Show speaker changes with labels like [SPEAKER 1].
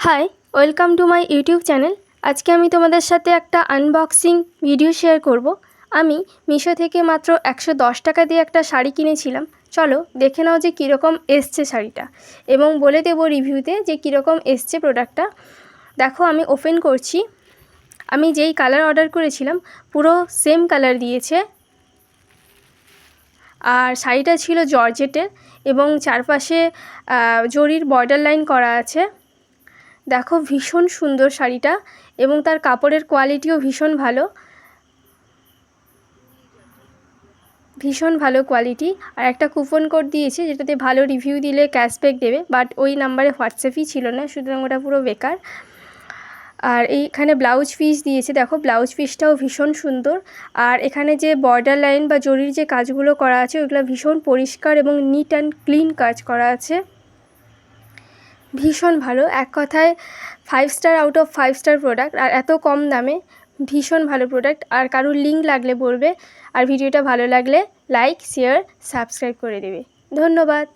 [SPEAKER 1] High, welcome to my YouTube channel. আজকে আমি তোমাদের সাথে একটা আনবক্সিং ভিডিও শেয়ার করব। আমি মিশো থেকে মাত্র 110 টাকা দিয়ে একটা শাড়ি কিনেছিলাম। চলো দেখে নাও যে কীরকম এসছে শাড়িটা, এবং বলে দেবো রিভিউতে যে কীরকম এসছে প্রোডাক্টটা। দেখো আমি ওপেন করছি। আমি যেই কালার অর্ডার করেছিলাম পুরো সেম কালার দিয়েছে, আর শাড়িটা ছিল জর্জেটের এবং চারপাশে জরির বর্ডার লাইন করা আছে। দেখো ভীষণ সুন্দর শাড়িটা, এবং তার কাপড়ের কোয়ালিটিও ভীষণ ভালো কোয়ালিটি। আর একটা কুপন কোড দিয়েছে যেটাতে ভালো রিভিউ দিলে ক্যাশব্যাক দেবে, বাট ওই নাম্বারে হোয়াটসঅ্যাপই ছিল না, সুতরাং ওটা পুরো বেকার। আর এইখানে ব্লাউজ পিস দিয়েছে, দেখো ব্লাউজ পিসটাও ভীষণ সুন্দর। আর এখানে যে বর্ডার লাইন বা জরির যে কাজগুলো করা আছে ওইগুলো ভীষণ পরিষ্কার এবং নিট অ্যান্ড ক্লিন কাজ করা আছে, ভীষণ ভালো। এক কথায় 5 star out of 5 star product, আর এত কম দামে ভীষণ ভালো প্রোডাক্ট। আর কারোর লিঙ্ক লাগলে বলবে, আর ভিডিওটা ভালো লাগলে লাইক, শেয়ার, সাবস্ক্রাইব করে দেবে। ধন্যবাদ।